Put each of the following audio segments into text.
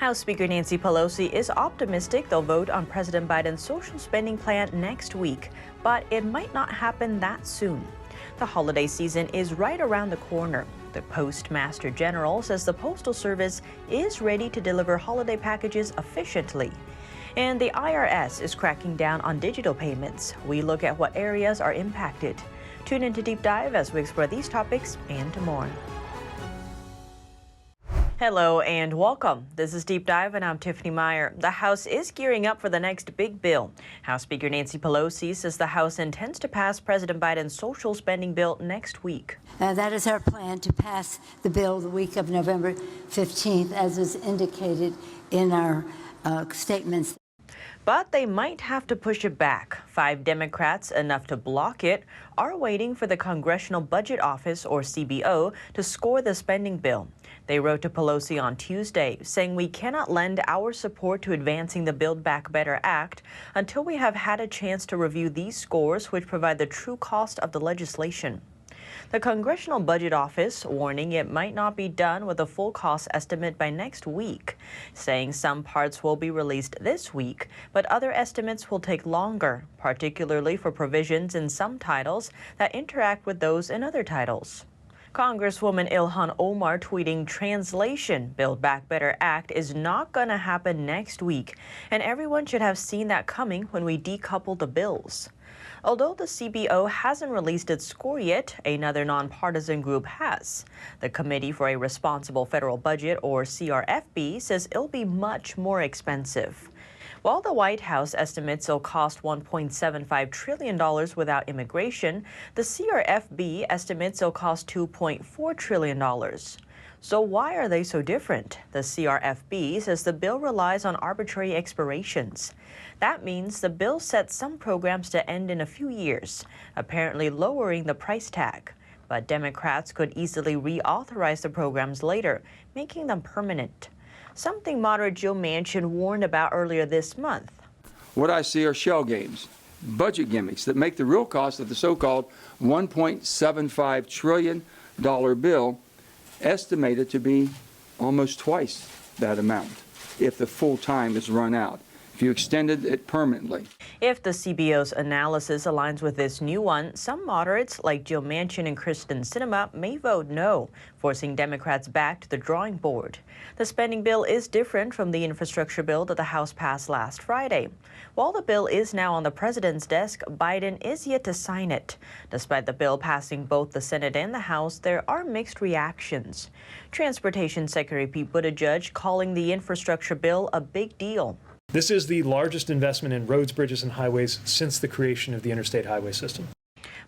House Speaker Nancy Pelosi is optimistic they'll vote on President Biden's social spending plan next week, but it might not happen that soon. The holiday season is right around the corner. The Postmaster General says the Postal Service is ready to deliver holiday packages efficiently. And the IRS is cracking down on digital payments. We look at what areas are impacted. Tune in to Deep Dive as we explore these topics and more. Hello and welcome. This is Deep Dive and I'm Tiffany Meier. The House is gearing up for the next big bill. House Speaker Nancy Pelosi says the House intends to pass President Biden's social spending bill next week. That is our plan, to pass the bill the week of November 15th, as is indicated in our statements. But they might have to push it back. 5 Democrats, enough to block it, are waiting for the Congressional Budget Office, or CBO, to score the spending bill. They wrote to Pelosi on Tuesday, saying we cannot lend our support to advancing the Build Back Better Act until we have had a chance to review these scores, which provide the true cost of the legislation. The Congressional Budget Office warning it might not be done with a full cost estimate by next week, saying some parts will be released this week, but other estimates will take longer, particularly for provisions in some titles that interact with those in other titles. Congresswoman Ilhan Omar tweeting, "Translation, Build Back Better Act is not going to happen next week, and everyone should have seen that coming when we decoupled the bills." Although the CBO hasn't released its score yet, another nonpartisan group has. The Committee for a Responsible Federal Budget, or CRFB, says it'll be much more expensive. While the White House estimates it'll cost $1.75 trillion without immigration, the CRFB estimates it'll cost $2.4 trillion. So why are they so different? The CRFB says the bill relies on arbitrary expirations. That means the bill sets some programs to end in a few years, apparently lowering the price tag. But Democrats could easily reauthorize the programs later, making them permanent. Something moderate Joe Manchin warned about earlier this month. What I see are shell games, budget gimmicks that make the real cost of the so-called $1.75 trillion bill estimated to be almost twice that amount if the full time is run out, if you extended it permanently. If the CBO's analysis aligns with this new one, some moderates like Joe Manchin and Kristen Sinema may vote no, forcing Democrats back to the drawing board. The spending bill is different from the infrastructure bill that the House passed last Friday. While the bill is now on the president's desk, Biden is yet to sign it. Despite the bill passing both the Senate and the House, there are mixed reactions. Transportation Secretary Pete Buttigieg calling the infrastructure bill a big deal. This is the largest investment in roads, bridges, and highways since the creation of the interstate highway system.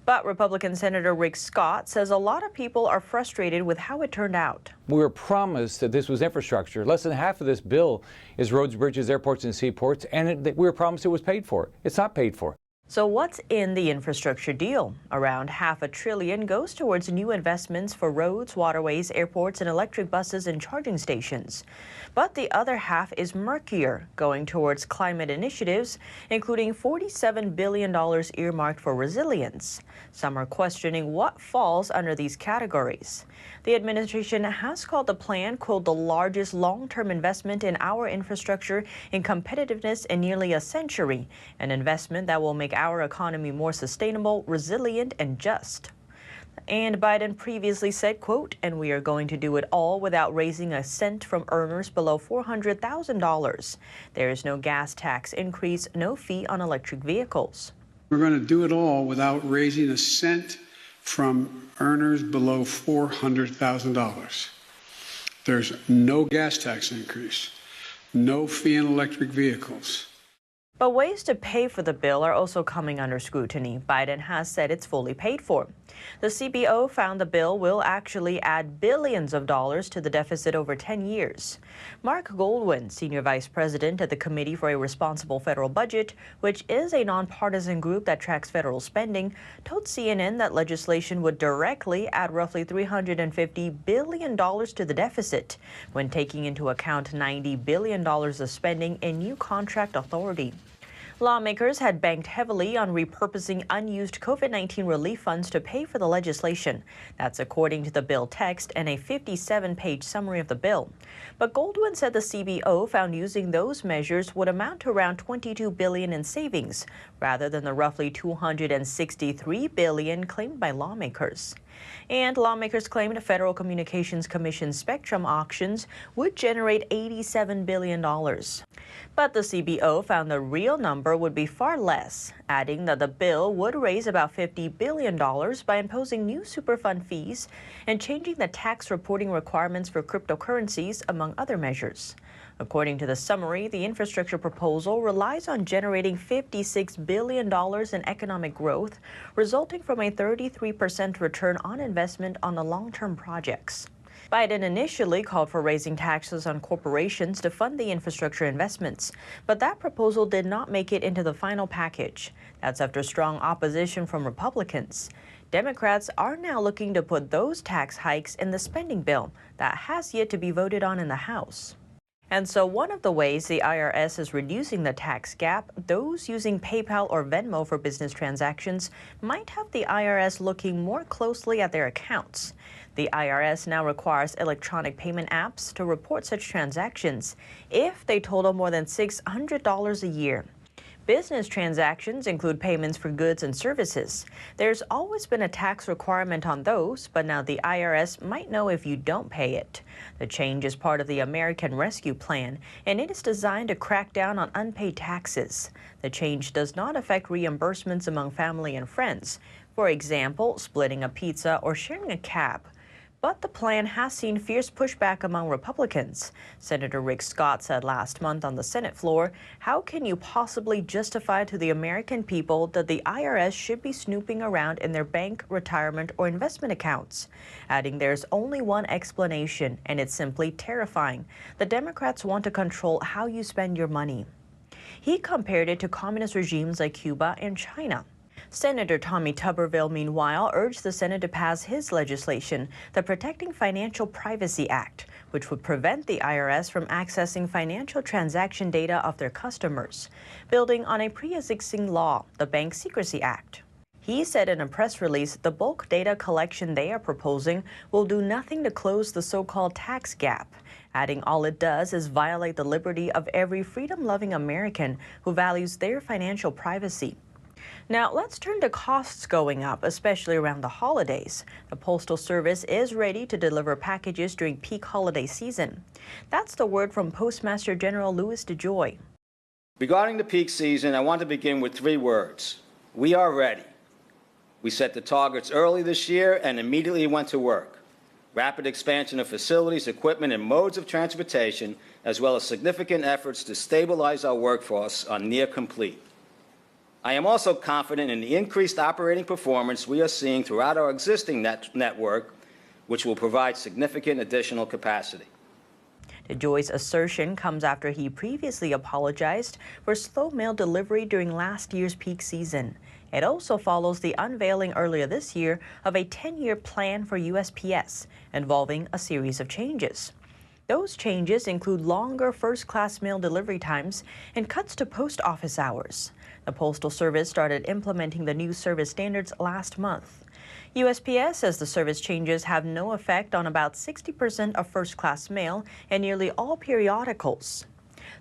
But Republican Senator Rick Scott says a lot of people are frustrated with how it turned out. We were promised that this was infrastructure. Less than half of this bill is roads, bridges, airports, and seaports, and we were promised it was paid for. It's not paid for. So what's in the infrastructure deal? Around $500 billion goes towards new investments for roads, waterways, airports, and electric buses and charging stations. But the other half is murkier, going towards climate initiatives, including $47 billion earmarked for resilience. Some are questioning what falls under these categories. The administration has called the plan, quote, the largest long-term investment in our infrastructure in competitiveness in nearly a century, an investment that will make our economy more sustainable, resilient, and just. And Biden previously said, quote, and we are going to do it all without raising a cent from earners below $400,000. There is no gas tax increase, no fee on electric vehicles. We're going to do it all without raising a cent from earners below $400,000. There's no gas tax increase, no fee on electric vehicles. But ways to pay for the bill are also coming under scrutiny. Biden has said it's fully paid for. The CBO found the bill will actually add billions of dollars to the deficit over 10 years. Mark Goldwyn, senior vice president at the Committee for a Responsible Federal Budget, which is a nonpartisan group that tracks federal spending, told CNN that legislation would directly add roughly $350 billion to the deficit when taking into account $90 billion of spending in new contract authority. Lawmakers had banked heavily on repurposing unused COVID-19 relief funds to pay for the legislation. That's according to the bill text and a 57-page summary of the bill. But Goldwyn said the CBO found using those measures would amount to around $22 billion in savings, rather than the roughly $263 billion claimed by lawmakers. And lawmakers claimed Federal Communications Commission spectrum auctions would generate $87 billion. But the CBO found the real number would be far less, adding that the bill would raise about $50 billion by imposing new Superfund fees and changing the tax reporting requirements for cryptocurrencies, among other measures. According to the summary, the infrastructure proposal relies on generating $56 billion in economic growth, resulting from a 33% return on investment on the long-term projects. Biden initially called for raising taxes on corporations to fund the infrastructure investments, but that proposal did not make it into the final package. That's after strong opposition from Republicans. Democrats are now looking to put those tax hikes in the spending bill that has yet to be voted on in the House. And so one of the ways the IRS is reducing the tax gap, those using PayPal or Venmo for business transactions might have the IRS looking more closely at their accounts. The IRS now requires electronic payment apps to report such transactions if they total more than $600 a year. Business transactions include payments for goods and services. There's always been a tax requirement on those, but now the IRS might know if you don't pay it. The change is part of the American Rescue Plan, and it is designed to crack down on unpaid taxes. The change does not affect reimbursements among family and friends, for example, splitting a pizza or sharing a cab. But the plan has seen fierce pushback among Republicans. Senator Rick Scott said last month on the Senate floor, "How can you possibly justify to the American people that the IRS should be snooping around in their bank, retirement, or investment accounts?" Adding there's only one explanation, and it's simply terrifying. The Democrats want to control how you spend your money. He compared it to communist regimes like Cuba and China. Senator Tommy Tuberville, meanwhile, urged the Senate to pass his legislation, the Protecting Financial Privacy Act, which would prevent the IRS from accessing financial transaction data of their customers, building on a pre-existing law, the Bank Secrecy Act. He said in a press release the bulk data collection they are proposing will do nothing to close the so-called tax gap, adding all it does is violate the liberty of every freedom-loving American who values their financial privacy. Now, let's turn to costs going up, especially around the holidays. The Postal Service is ready to deliver packages during peak holiday season. That's the word from Postmaster General Dejoy. Regarding the peak season, I want to begin with 3 words. We are ready. We set the targets early this year and immediately went to work. Rapid expansion of facilities, equipment, and modes of transportation, as well as significant efforts to stabilize our workforce, are near complete. I am also confident in the increased operating performance we are seeing throughout our existing network, which will provide significant additional capacity. Dejoy's assertion comes after he previously apologized for slow mail delivery during last year's peak season. It also follows the unveiling earlier this year of a 10-year plan for USPS, involving a series of changes. Those changes include longer first-class mail delivery times and cuts to post office hours. The Postal Service started implementing the new service standards last month. USPS says the service changes have no effect on about 60% of first-class mail and nearly all periodicals.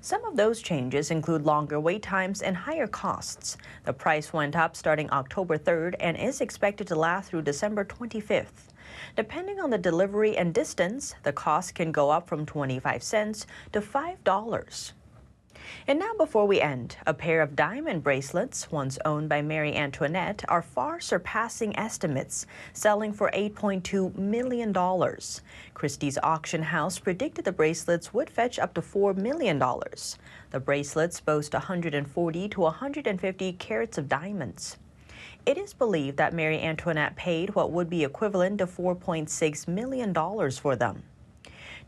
Some of those changes include longer wait times and higher costs. The price went up starting October 3rd and is expected to last through December 25th. Depending on the delivery and distance, the cost can go up from 25 cents to $5. And now, before we end, a pair of diamond bracelets, once owned by Marie Antoinette, are far surpassing estimates, selling for $8.2 million. Christie's auction house predicted the bracelets would fetch up to $4 million. The bracelets boast 140 to 150 carats of diamonds. It is believed that Marie Antoinette paid what would be equivalent to $4.6 million for them.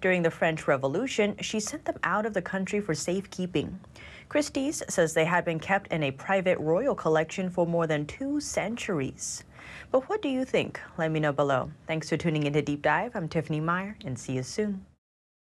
During the French Revolution, she sent them out of the country for safekeeping. Christie's says they had been kept in a private royal collection for more than 2 centuries. But what do you think? Let me know below. Thanks for tuning in to Deep Dive. I'm Tiffany Meier, and see you soon.